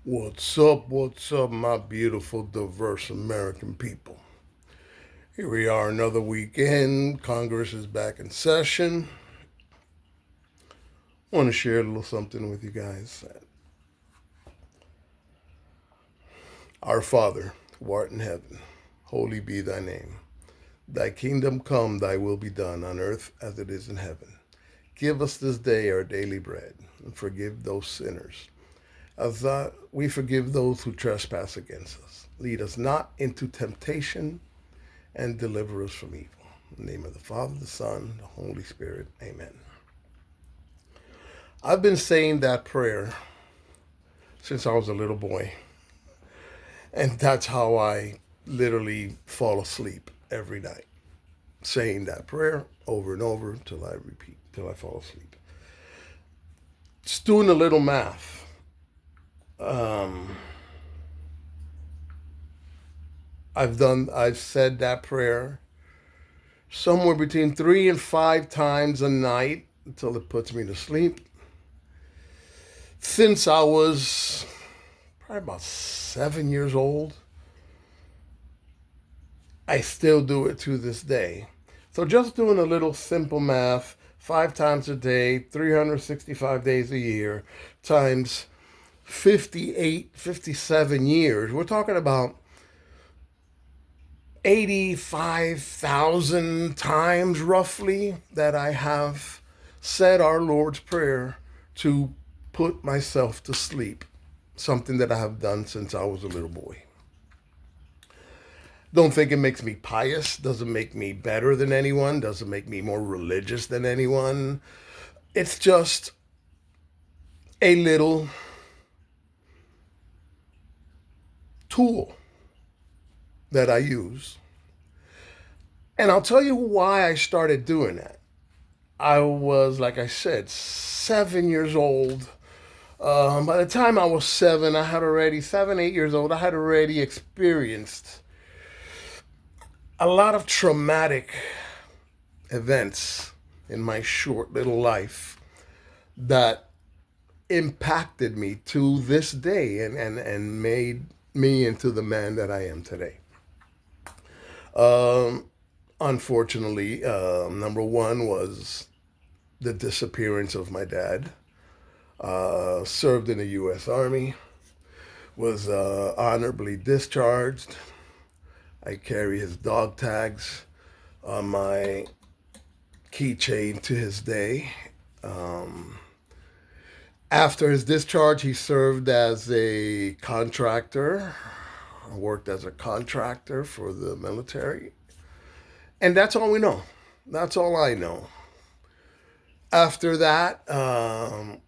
What's up, my beautiful, diverse American people? Here we are, another weekend. Congress is back in session. I want to share a little something with you guys. Our Father, who art in heaven, holy be thy name. Thy kingdom come, thy will be done on earth as it is in heaven. Give us this day our daily bread, and forgive those sinners, as we forgive those who trespass against us. Lead us not into temptation, and deliver us from evil. In the name of the Father, the Son, the Holy Spirit. Amen. I've been saying that prayer since I was a little boy. And that's how I literally fall asleep every night. Saying that prayer over and over till I repeat, till I fall asleep. Just doing a little math. Um, I've said that prayer somewhere between 3 and 5 times a night until it puts me to sleep. Since I was probably about 7 years old, I still do it to this day. So just doing a little simple math, 5 times a day, 365 days a year, times 58, 57 years, we're talking about 85,000 times roughly that I have said our Lord's Prayer to put myself to sleep. Something that I have done since I was a little boy. Don't think it makes me pious, doesn't make me better than anyone, doesn't make me more religious than anyone. It's just a little tool that I use. And I'll tell you why I started doing that. I was, like I said, 7 years old. By the time I was 7, 8 years old, I had already experienced a lot of traumatic events in my short little life that impacted me to this day and made me into the man that I am today. Um, Unfortunately, number one was the disappearance of my dad. Served in the U.S. Army, was honorably discharged. I carry his dog tags on my keychain to his day. Um, After his discharge, he served as a contractor, worked as a contractor for the military. And that's all we know. That's all I know. After that,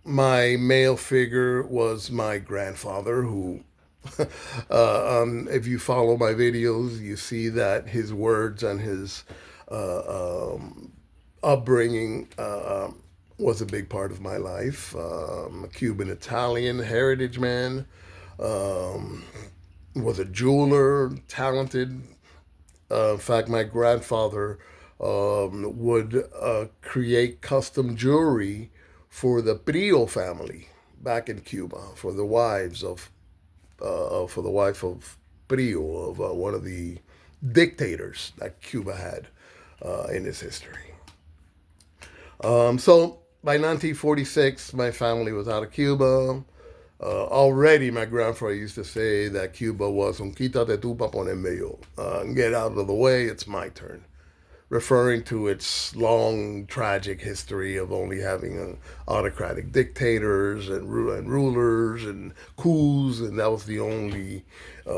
my male figure was my grandfather, who, if you follow my videos, you see that his words and his upbringing was a big part of my life. A Cuban Italian heritage man, um, was a jeweler, talented. In fact, my grandfather would create custom jewelry for the Prio family back in Cuba, for the wives of for the wife of Prio, of one of the dictators that Cuba had in its history. So by 1946, my family was out of Cuba. Already, my grandfather used to say that Cuba was un quítate tú pa ponerme yo. Get out of the way, it's my turn. Referring to its long, tragic history of only having autocratic dictators and rulers and coups, and that was the only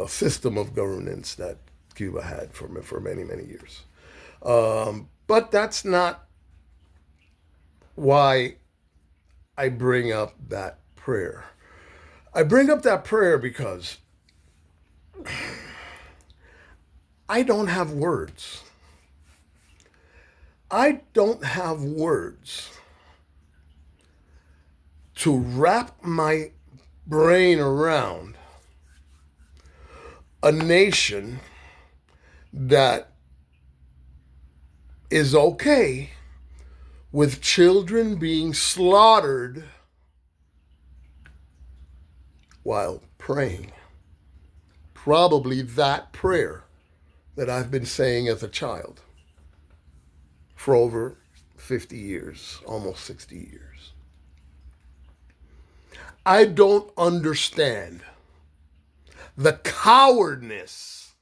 system of governance that Cuba had for many, many years. But that's not why I bring up that prayer. I bring up that prayer because I don't have words. I don't have words to wrap my brain around a nation that is okay with children being slaughtered while praying. Probably that prayer that I've been saying as a child for over 50 years, almost 60 years. I don't understand the cowardness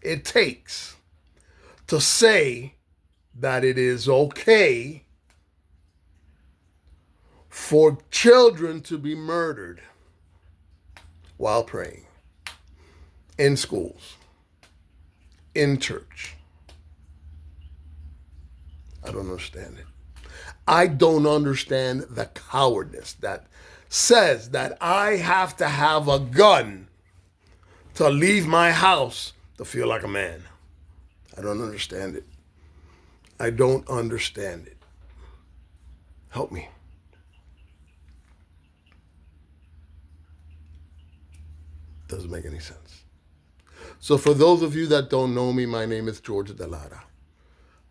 it takes to say that it is okay for children to be murdered while praying in schools, in church. I don't understand it. I don't understand the cowardice that says that I have to have a gun to leave my house to feel like a man. I don't understand it. I don't understand it. Help me. Doesn't make any sense. So for those of you that don't know me, my name is George De Lara.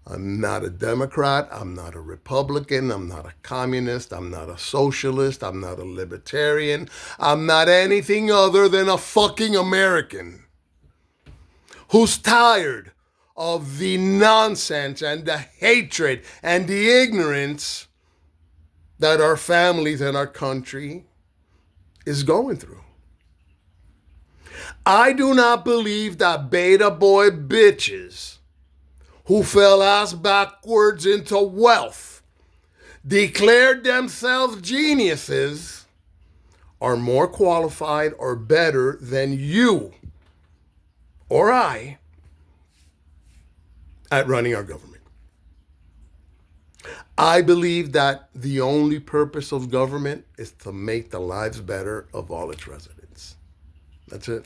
I'm not a Democrat. I'm not a Republican. I'm not a communist. I'm not a socialist. I'm not a libertarian. I'm not anything other than a fucking American who's tired of the nonsense and the hatred and the ignorance that our families and our country is going through. I do not believe that beta boy bitches who fell ass backwards into wealth, declared themselves geniuses, are more qualified or better than you or I at running our government. I believe that the only purpose of government is to make the lives better of all its residents. That's it.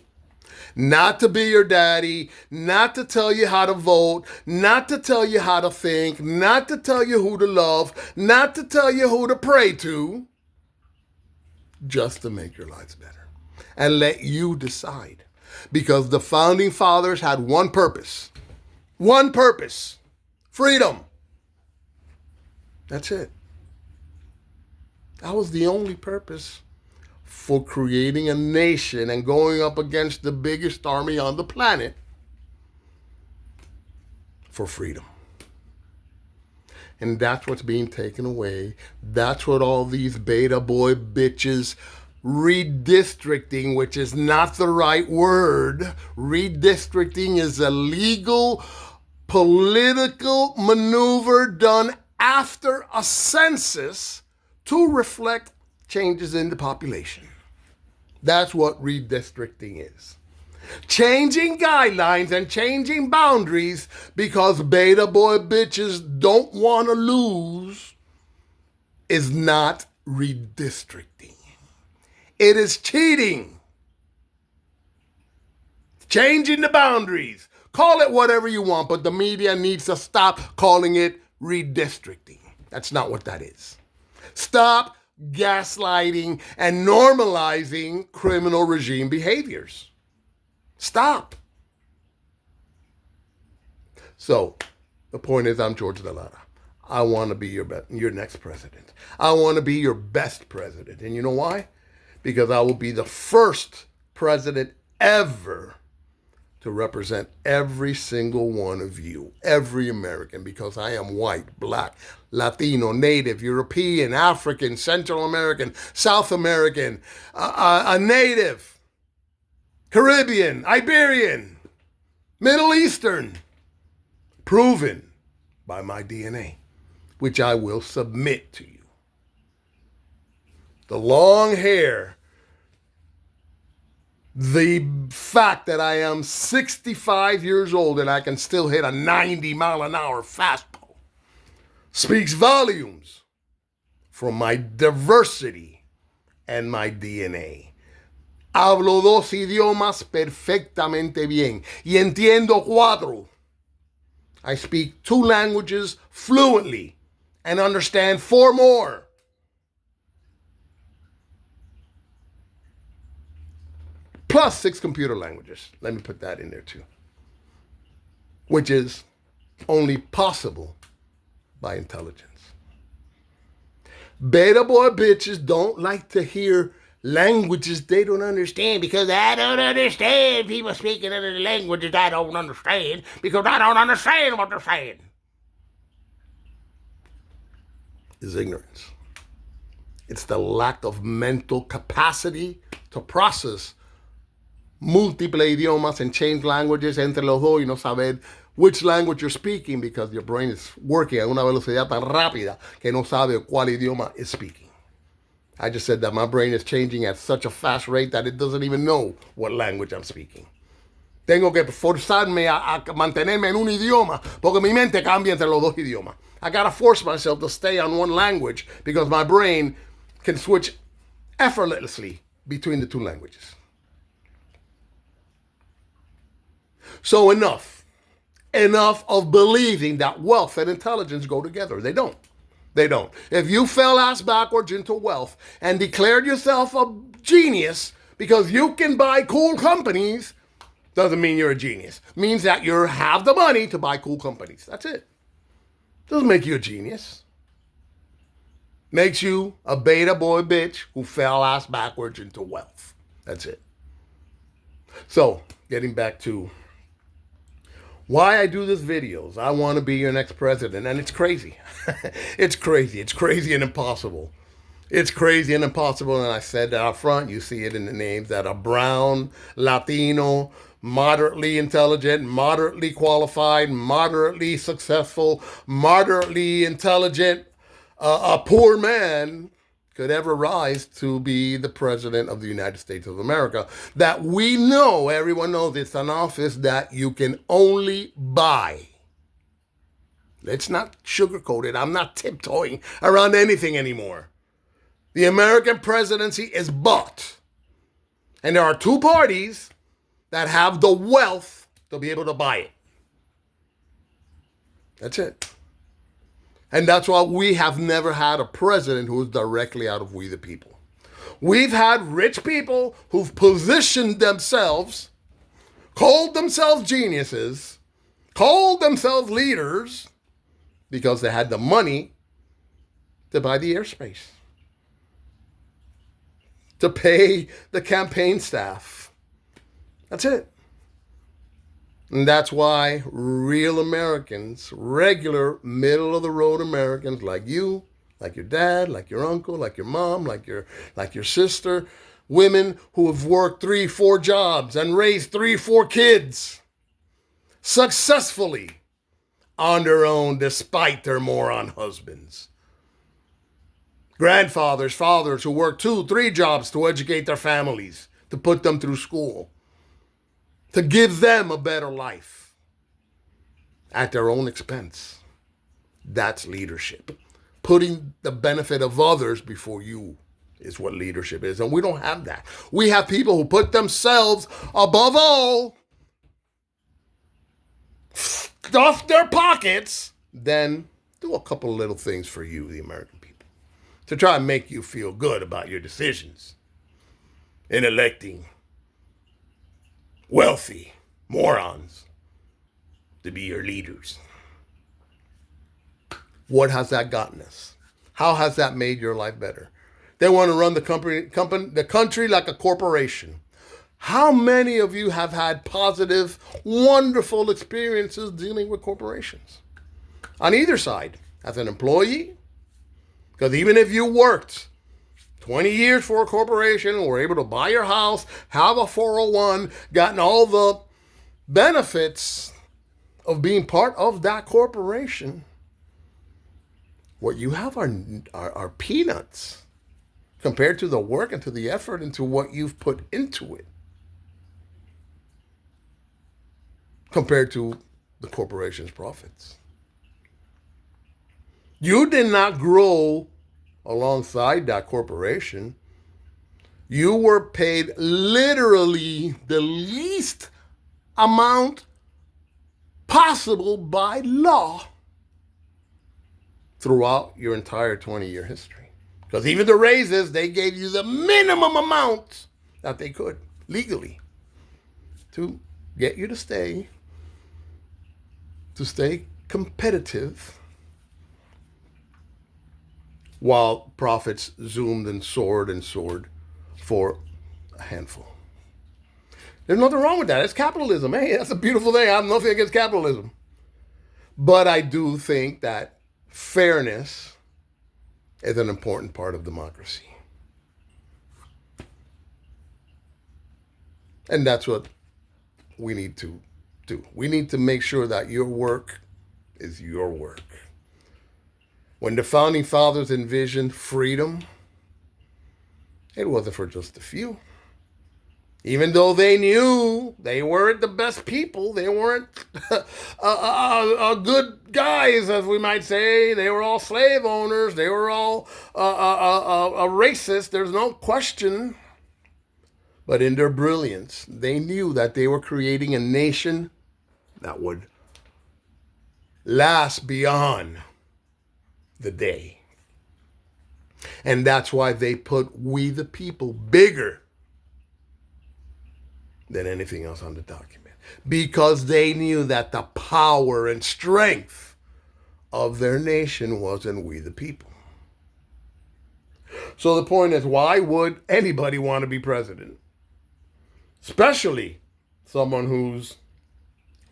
Not to be your daddy, not to tell you how to vote, not to tell you how to think, not to tell you who to love, not to tell you who to pray to, just to make your lives better and let you decide. Because the founding fathers had one purpose, freedom. That's it. That was the only purpose for creating a nation and going up against the biggest army on the planet for freedom. And that's what's being taken away. That's what all these beta boy bitches redistricting, which is not the right word. Redistricting is a legal political maneuver done after a census to reflect changes in the population. That's what redistricting is. Changing guidelines and changing boundaries because beta boy bitches don't want to lose is not redistricting. It is cheating. Changing the boundaries. Call it whatever you want, but the media needs to stop calling it redistricting. That's not what that is. Stop gaslighting and normalizing criminal regime behaviors. Stop. So, the point is, I'm George De Lara. I want to be your next president. I want to be your best president. And you know why? Because I will be the first president ever to represent every single one of you, every American, because I am white, black, Latino, Native, European, African, Central American, South American, a Native, Caribbean, Iberian, Middle Eastern, proven by my DNA, which I will submit to you. The long hair, the fact that I am 65 years old and I can still hit a 90-mile-an-hour fastball speaks volumes from my diversity and my DNA. Hablo 2 idiomas perfectamente bien y entiendo 4. I speak 2 languages fluently and understand 4 more. Plus 6 computer languages. Let me put that in there too. Which is only possible by intelligence. Beta boy bitches don't like to hear languages they don't understand because I don't understand people speaking other languages I don't understand because I don't understand what they're saying. Is ignorance. It's the lack of mental capacity to process múltiples idiomas and change languages entre los dos y no saber which language you're speaking because your brain is working a una velocidad tan rápida que no sabe cuál idioma is speaking. I just said that my brain is changing at such a fast rate that it doesn't even know what language I'm speaking. Tengo que forzarme a mantenerme en un idioma porque mi mente cambia entre los dos idiomas. I gotta force myself to stay on one language because my brain can switch effortlessly between the two languages. So enough of believing that wealth and intelligence go together. They don't. They don't. If you fell ass backwards into wealth and declared yourself a genius because you can buy cool companies, doesn't mean you're a genius. Means that you have the money to buy cool companies. That's it. Doesn't make you a genius. Makes you a beta boy bitch who fell ass backwards into wealth. That's it. So, getting back to why I do these videos. I want to be your next president, and it's crazy. It's crazy. It's crazy and impossible. It's crazy and impossible, and I said that up front. You see it in the names that are brown, Latino, moderately intelligent, moderately qualified, moderately successful, moderately intelligent, a poor man could ever rise to be the president of the United States of America. That we know, everyone knows it's an office that you can only buy. Let's not sugarcoat it. I'm not tiptoeing around anything anymore. The American presidency is bought. And there are two parties that have the wealth to be able to buy it. That's it. And that's why we have never had a president who is directly out of we the people. We've had rich people who've positioned themselves, called themselves geniuses, called themselves leaders, because they had the money to buy the airspace, to pay the campaign staff. That's it. And that's why real Americans, regular middle-of-the-road Americans like you, like your dad, like your uncle, like your mom, like your sister, women who have worked 3-4 jobs and raised 3-4 kids successfully on their own despite their moron husbands. Grandfathers, fathers who worked 2-3 jobs to educate their families, to put them through school, to give them a better life at their own expense. That's leadership. Putting the benefit of others before you is what leadership is. And we don't have that. We have people who put themselves above all, stuff their pockets, then do a couple little things for you, the American people, to try and make you feel good about your decisions in electing wealthy morons to be your leaders. What has that gotten us? How has that made your life better? They want to run the country like a corporation. How many of you have had positive, wonderful experiences dealing with corporations? On either side, as an employee, because even if you worked 20 years for a corporation and were able to buy your house, have a 401, gotten all the benefits of being part of that corporation, what you have are peanuts compared to the work and to the effort and to what you've put into it, compared to the corporation's profits. You did not grow alongside that corporation. You were paid literally the least amount possible by law throughout your entire 20-year history. Because even the raises, they gave you the minimum amount that they could legally to get you to stay competitive, while profits zoomed and soared for a handful. There's nothing wrong with that. It's capitalism. Hey, that's a beautiful thing. I have nothing against capitalism. But I do think that fairness is an important part of democracy. And that's what we need to do. We need to make sure that your work is your work. When the founding fathers envisioned freedom, it wasn't for just a few. Even though they knew they weren't the best people, they weren't good guys, as we might say. They were all slave owners. They were all racist. There's no question. But in their brilliance, they knew that they were creating a nation that would last beyond the day. And that's why they put we the people bigger than anything else on the document. Because they knew that the power and strength of their nation was in we the people. So the point is, why would anybody want to be president? Especially someone who's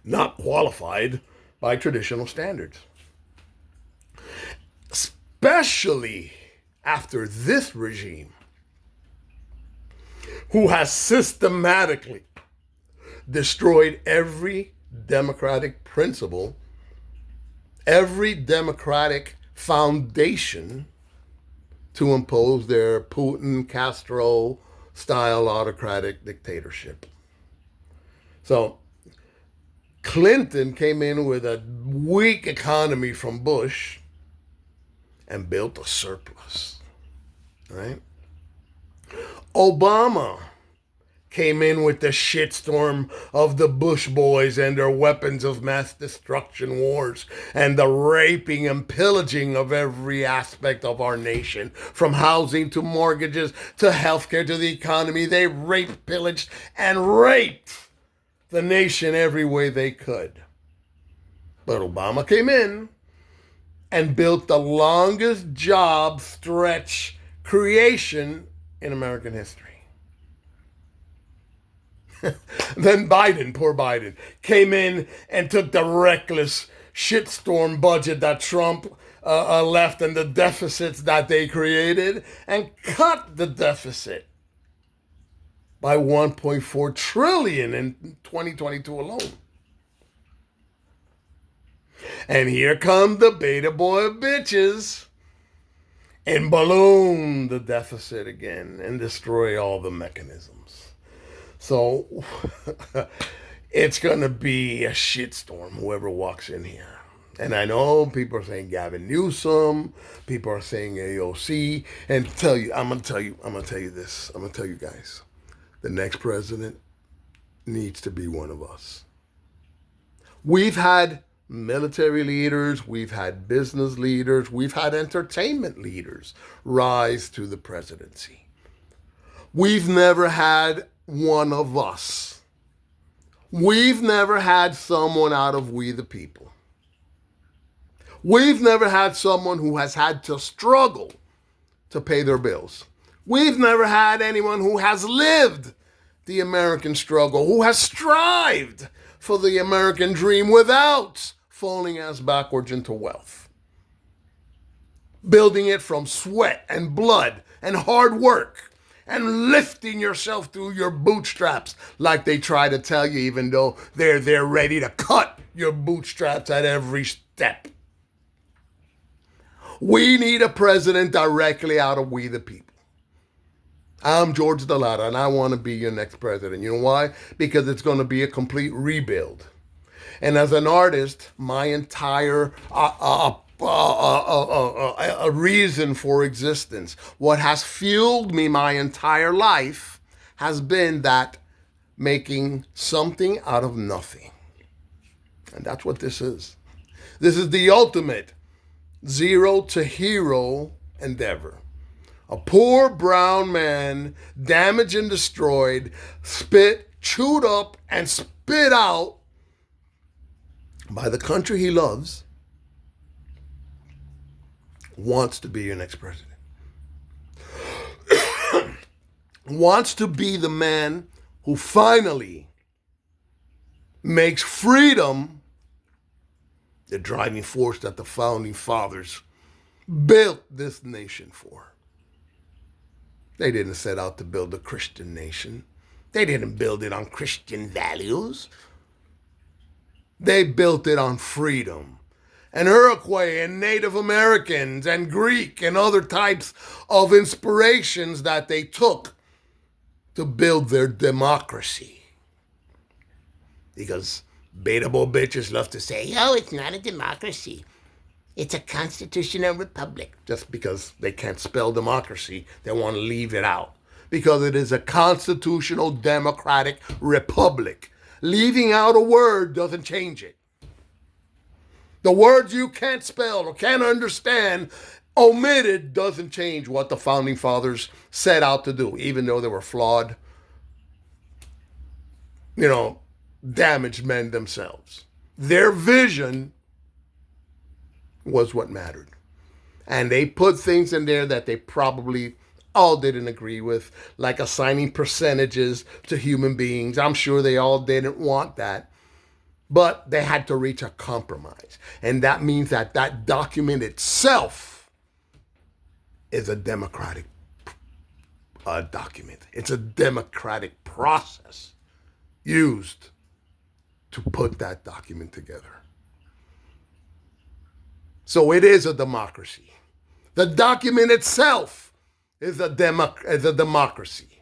not qualified by traditional standards. Especially after this regime, who has systematically destroyed every democratic principle, every democratic foundation to impose their Putin, Castro style autocratic dictatorship. So Clinton came in with a weak economy from Bush and built a surplus, right? Obama came in with the shitstorm of the Bush boys and their weapons of mass destruction wars and the raping and pillaging of every aspect of our nation, from housing to mortgages to healthcare to the economy. They raped, pillaged, and raped the nation every way they could. But Obama came in and built the longest job stretch creation in American history. Then Biden, poor Biden, came in and took the reckless shitstorm budget that Trump left and the deficits that they created and cut the deficit by 1.4 trillion in 2022 alone. And here come the beta boy of bitches and balloon the deficit again and destroy all the mechanisms. So it's going to be a shitstorm, whoever walks in here. And I know people are saying Gavin Newsom, people are saying AOC, and I'm going to tell you this. I'm going to tell you guys, the next president needs to be one of us. We've had military leaders, we've had business leaders, we've had entertainment leaders rise to the presidency. We've never had one of us. We've never had someone out of we the people. We've never had someone who has had to struggle to pay their bills. We've never had anyone who has lived the American struggle, who has strived for the American dream without falling ass backwards into wealth. Building it from sweat and blood and hard work and lifting yourself through your bootstraps like they try to tell you, even though they're ready to cut your bootstraps at every step. We need a president directly out of we the people. I'm George Delata, and I want to be your next president. You know why? Because it's going to be a complete rebuild. And as an artist, my entire a reason for existence, what has fueled me my entire life, has been that making something out of nothing. And that's what this is. This is the ultimate zero to hero endeavor. A poor brown man, damaged and destroyed, chewed up and spit out by the country he loves, wants to be your next president. wants to be the man who finally makes freedom the driving force that the founding fathers built this nation for. They didn't set out to build a Christian nation. They didn't build it on Christian values. They built it on freedom. And Iroquois and Native Americans and Greek and other types of inspirations that they took to build their democracy. Because beta boy bitches love to say, oh, it's not a democracy. It's a constitutional republic. Just because they can't spell democracy, they want to leave it out. Because it is a constitutional democratic republic. Leaving out a word doesn't change it. The words you can't spell or can't understand, omitted, doesn't change what the founding fathers set out to do, even though they were flawed, damaged men themselves. Their vision was what mattered. And they put things in there that they probably all didn't agree with, like assigning percentages to human beings. I'm sure they all didn't want that. But they had to reach a compromise. And that means that that document itself is a democratic document. It's a democratic process used to put that document together. So it is a democracy. The document itself is a democracy.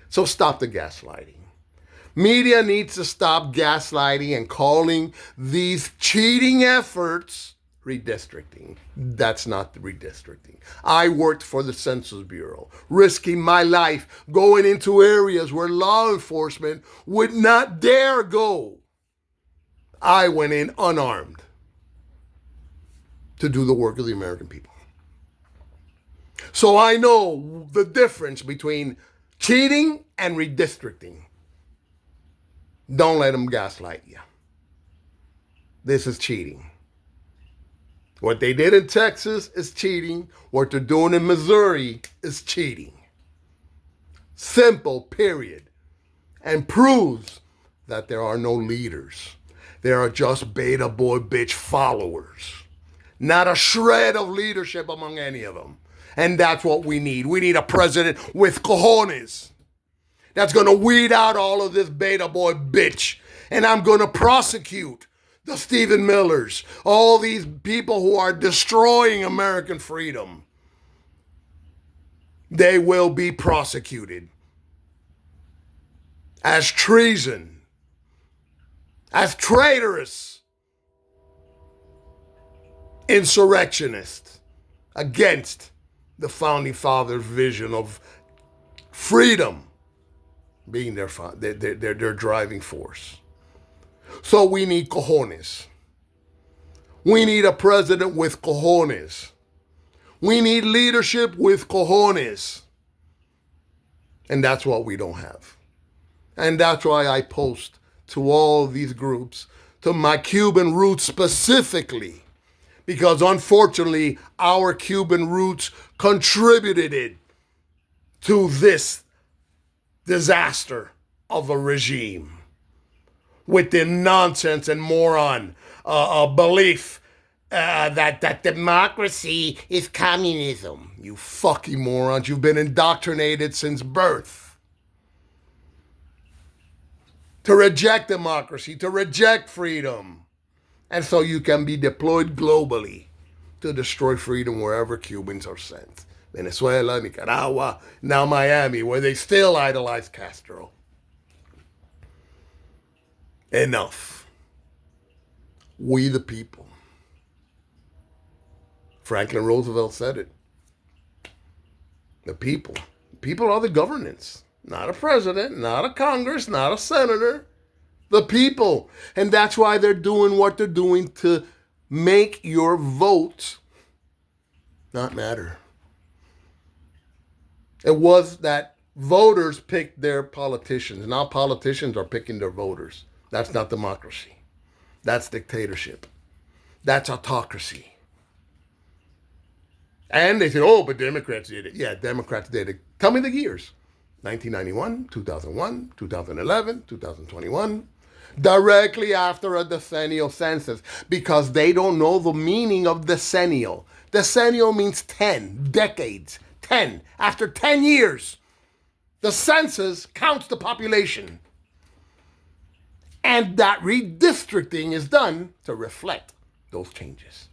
So stop the gaslighting. Media needs to stop gaslighting and calling these cheating efforts redistricting. That's not redistricting. I worked for the Census Bureau, risking my life going into areas where law enforcement would not dare go. I went in unarmed to do the work of the American people. So I know the difference between cheating and redistricting. Don't let them gaslight you. This is cheating. What they did in Texas is cheating. What they're doing in Missouri is cheating. Simple, period. And proves that there are no leaders. There are just beta boy bitch followers. Not a shred of leadership among any of them. And that's what we need. We need a president with cojones that's going to weed out all of this beta boy bitch. And I'm going to prosecute the Stephen Millers, all these people who are destroying American freedom. They will be prosecuted as treason, as traitorous insurrectionists against the founding fathers' vision of freedom being their driving force. So we need cojones. We need a president with cojones. We need leadership with cojones. And that's what we don't have. And that's why I post to all these groups, to my Cuban roots specifically, because unfortunately our Cuban roots contributed to this disaster of a regime with the nonsense and moron belief that democracy is communism. You fucking morons, you've been indoctrinated since birth to reject democracy, to reject freedom. And so you can be deployed globally to destroy freedom wherever Cubans are sent. Venezuela, Nicaragua, now Miami, where they still idolize Castro. Enough. We the people. Franklin Roosevelt said it. The people. People are the governance. Not a president, not a Congress, not a senator. The people. And that's why they're doing what they're doing, to make your vote not matter. It was that voters picked their politicians. Now politicians are picking their voters. That's not democracy. That's dictatorship. That's autocracy. And they say, oh, but Democrats did it. Yeah, Democrats did it. Tell me the years. 1991, 2001, 2011, 2021, directly after a decennial census, because they don't know the meaning of decennial. Decennial means 10 decades. 10. After 10 years, the census counts the population. And that redistricting is done to reflect those changes.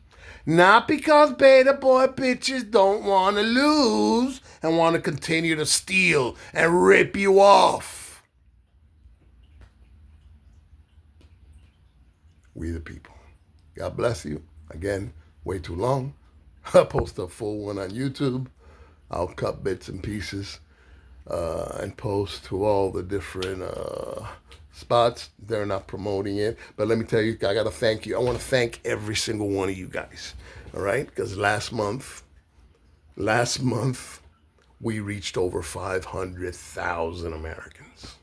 Not because beta boy bitches don't want to lose and want to continue to steal and rip you off. We the people. God bless you. Again, way too long. I'll post a full one on YouTube. I'll cut bits and pieces and post to all the different spots. They're not promoting it. But let me tell you, I got to thank you. I want to thank every single one of you guys. All right? Because last month, we reached over 500,000 Americans.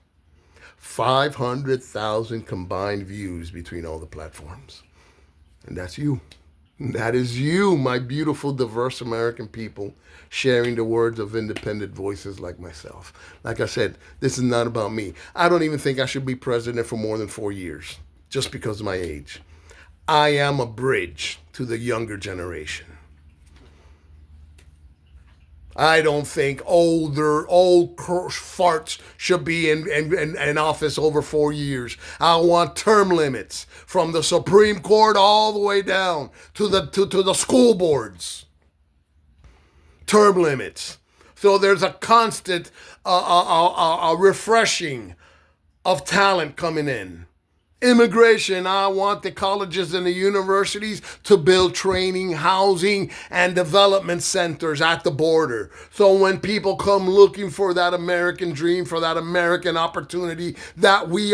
500,000 combined views between all the platforms. And that's you. That is you, my beautiful, diverse American people, sharing the words of independent voices like myself. Like I said, this is not about me. I don't even think I should be president for more than 4 years, just because of my age. I am a bridge to the younger generation. I don't think old farts should be in office over 4 years. I want term limits from the Supreme Court all the way down to the school boards. Term limits. So there's a constant refreshing of talent coming in. Immigration, I want the colleges and the universities to build training, housing, and development centers at the border. So when people come looking for that American dream, for that American opportunity that we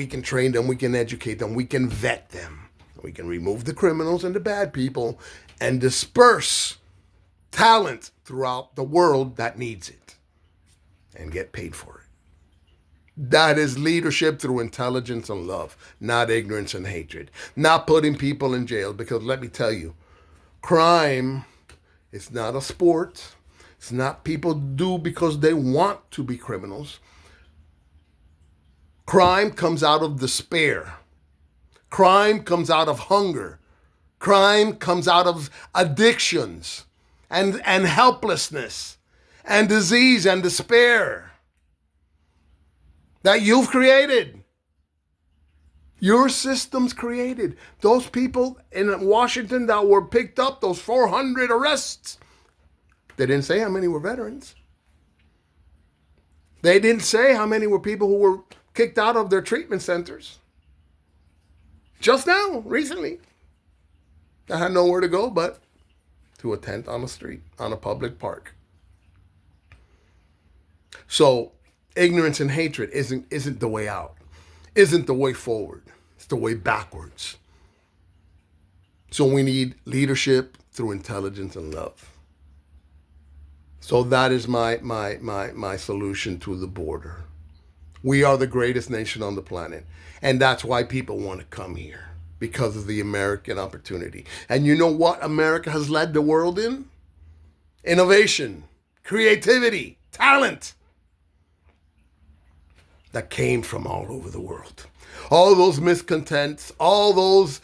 can train them, we can educate them, we can vet them. We can remove the criminals and the bad people and disperse talent throughout the world that needs it and get paid for it. That is leadership through intelligence and love, not ignorance and hatred. Not putting people in jail, because let me tell you, crime is not a sport. It's not people do because they want to be criminals. Crime comes out of despair. Crime comes out of hunger. Crime comes out of addictions and helplessness and disease and despair that you've created. Your system's created. Those people in Washington that were picked up, those 400 arrests, they didn't say how many were veterans. They didn't say how many were people who were kicked out of their treatment centers. Just now, recently. I had nowhere to go but to a tent on the street, on a public park. So, ignorance and hatred isn't the way out, isn't the way forward. It's the way backwards. So we need leadership through intelligence and love. So that is my solution to the border. We are the greatest nation on the planet. And that's why people want to come here, because of the American opportunity. And you know what America has led the world in? Innovation, creativity, talent. That came from all over the world. All those miscontents, all those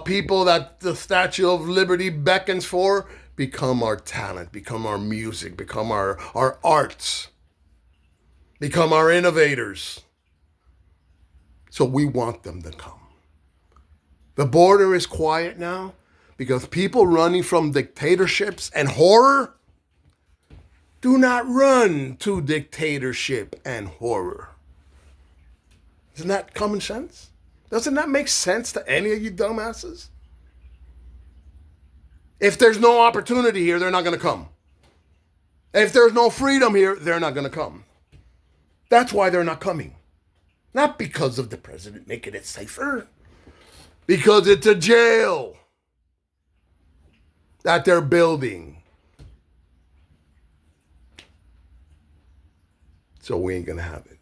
people that the Statue of Liberty beckons for, become our talent, become our music, become our arts, become our innovators. So we want them to come. The border is quiet now because people running from dictatorships and horror do not run to dictatorship and horror. Isn't that common sense? Doesn't that make sense to any of you dumbasses? If there's no opportunity here, they're not going to come. If there's no freedom here, they're not going to come. That's why they're not coming. Not because of the president making it safer. Because it's a jail that they're building. So we ain't going to have it.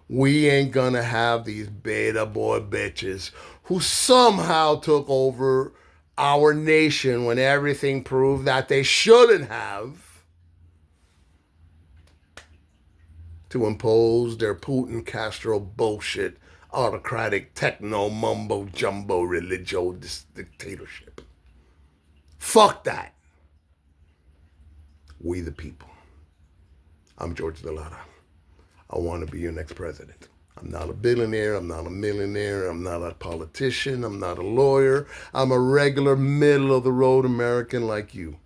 We ain't gonna have these beta boy bitches who somehow took over our nation when everything proved that they shouldn't have. to impose their Putin Castro bullshit, autocratic techno mumbo jumbo religio dictatorship. Fuck that. We the people. I'm George Delara. I want to be your next president. I'm not a billionaire. I'm not a millionaire. I'm not a politician. I'm not a lawyer. I'm a regular middle-of-the-road American like you.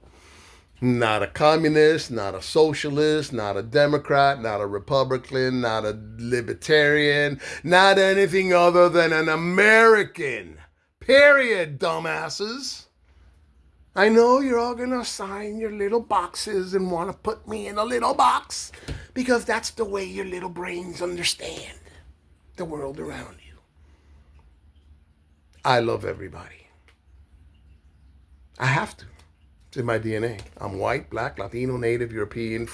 Not a communist, not a socialist, not a Democrat, not a Republican, not a libertarian, not anything other than an American. Period, dumbasses. I know you're all going to sign your little boxes and want to put me in a little box because that's the way your little brains understand the world around you. I love everybody. I have to. It's in my DNA. I'm white, black, Latino, Native, European,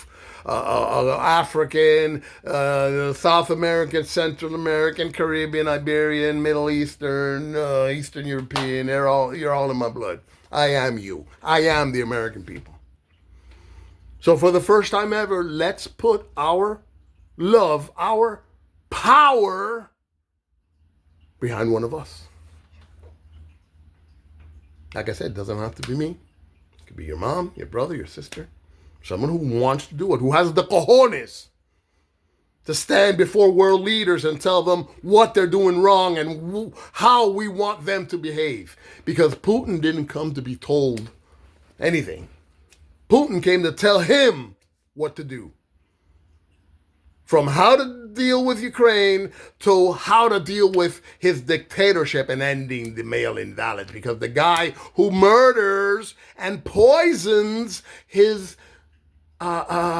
African, South American, Central American, Caribbean, Iberian, Middle Eastern, Eastern European. You're all in my blood. I am you. I am the American people. So for the first time ever, let's put our love, our power behind one of us. Like I said, it doesn't have to be me. It could be your mom, your brother, your sister, someone who wants to do it, who has the cojones to stand before world leaders and tell them what they're doing wrong and how we want them to behave. Because Putin didn't come to be told anything. Putin came to tell him what to do. From how to deal with Ukraine to how to deal with his dictatorship and ending the mail-in ballots. Because the guy who murders and poisons his opposition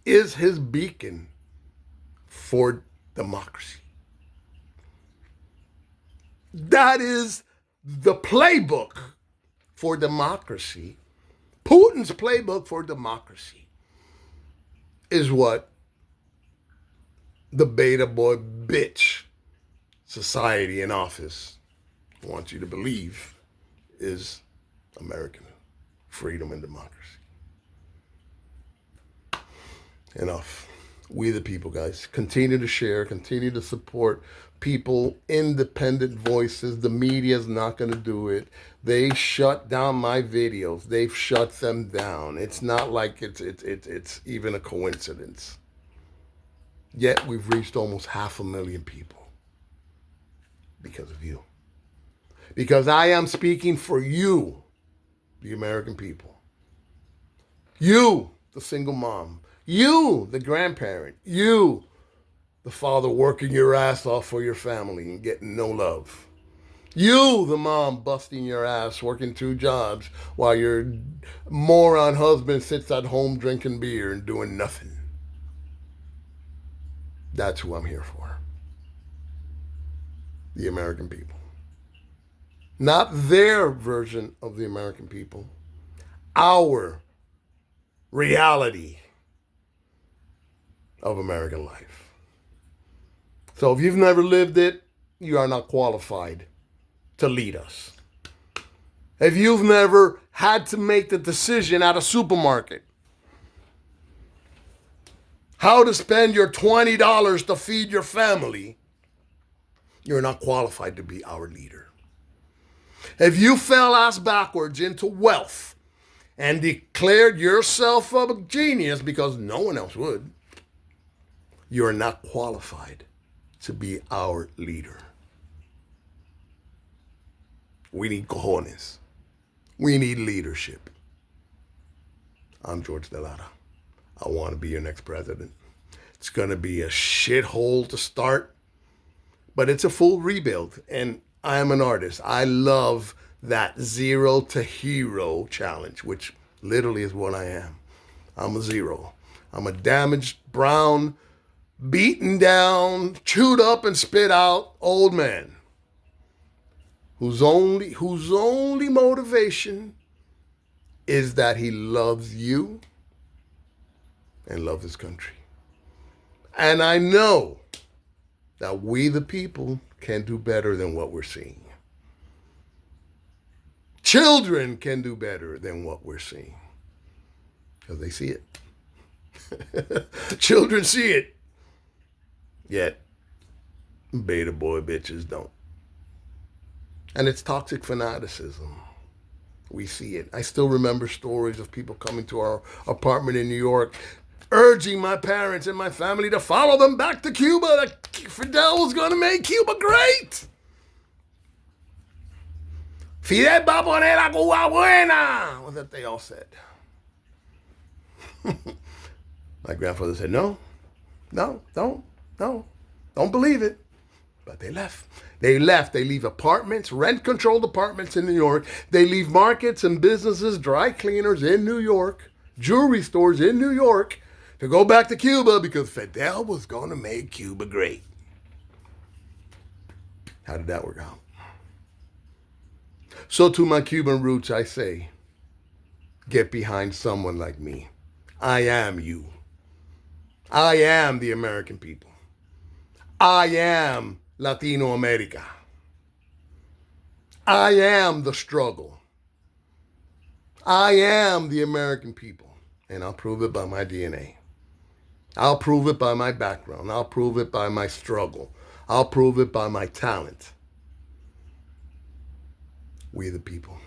is his beacon for democracy. That is the playbook for democracy. Putin's playbook for democracy is what the beta boy bitch society in office wants you to believe is American freedom and democracy. Enough. We the people, guys. Continue to share, continue to support people, independent voices. The media's not going to do it. They shut down my videos. They've shut them down. It's not like it's even a coincidence. Yet we've reached almost 500,000 people because of you. Because I am speaking for you, the American people. You, the single mom. You, the grandparent. You, the father working your ass off for your family and getting no love. You, the mom, busting your ass, working 2 jobs while your moron husband sits at home drinking beer and doing nothing. That's who I'm here for. The American people. Not their version of the American people. Our reality of American life. So if you've never lived it, you are not qualified to lead us. If you've never had to make the decision at a supermarket how to spend your $20 to feed your family, you're not qualified to be our leader. If you fell ass backwards into wealth and declared yourself a genius because no one else would, you're not qualified to be our leader. We need cojones. We need leadership. I'm George Delara. I want to be your next president. It's going to be a shithole to start, but it's a full rebuild. And I am an artist. I love that 0 to hero challenge, which literally is what I am. I'm a 0. I'm a damaged, brown, beaten down, chewed up and spit out old man whose only motivation is that he loves you and loves his country. And I know that we the people can do better than what we're seeing. Children can do better than what we're seeing because they see it. Children see it. Yet, beta boy bitches don't. And it's toxic fanaticism. We see it. I still remember stories of people coming to our apartment in New York, urging my parents and my family to follow them back to Cuba, that Fidel was going to make Cuba great. Fidel va a poner a Cuba buena, was that they all said. My grandfather said, no, don't believe it. But they left. They left. They leave apartments, rent-controlled apartments in New York. They leave markets and businesses, dry cleaners in New York, jewelry stores in New York, to go back to Cuba because Fidel was going to make Cuba great. How did that work out? So to my Cuban roots, I say, get behind someone like me. I am you. I am the American people. I am Latino America. I am the struggle. I am the American people. And I'll prove it by my DNA. I'll prove it by my background. I'll prove it by my struggle. I'll prove it by my talent. We the people.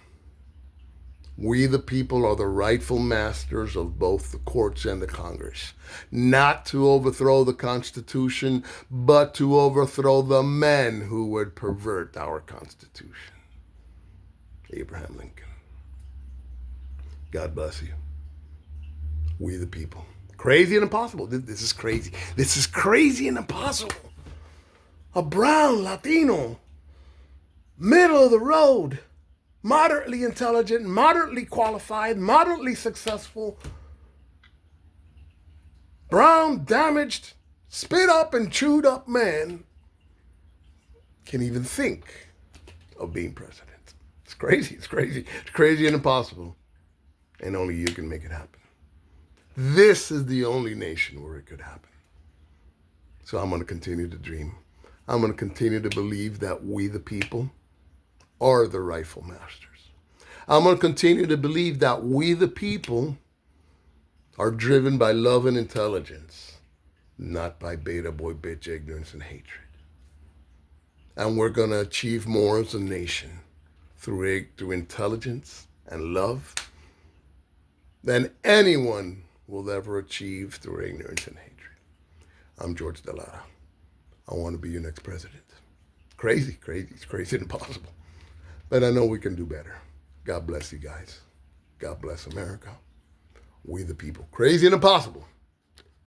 We the people are the rightful masters of both the courts and the Congress. Not to overthrow the Constitution, but to overthrow the men who would pervert our Constitution. Abraham Lincoln. God bless you. We the people. Crazy and impossible. This is crazy. This is crazy and impossible. A brown Latino, middle of the road, moderately intelligent, moderately qualified, moderately successful, brown, damaged, spit up and chewed up man can even think of being president. It's crazy, it's crazy. It's crazy and impossible. And only you can make it happen. This is the only nation where it could happen. So I'm going to continue to dream. I'm going to continue to believe that we the people are the rightful masters. I'm going to continue to believe that we the people are driven by love and intelligence, not by beta boy bitch ignorance and hatred. And we're going to achieve more as a nation through intelligence and love than anyone will ever achieve through ignorance and hatred. I'm George DeLara. I want to be your next president. Crazy, crazy, it's crazy and impossible. But I know we can do better. God bless you guys. God bless America. We the people. Crazy and impossible.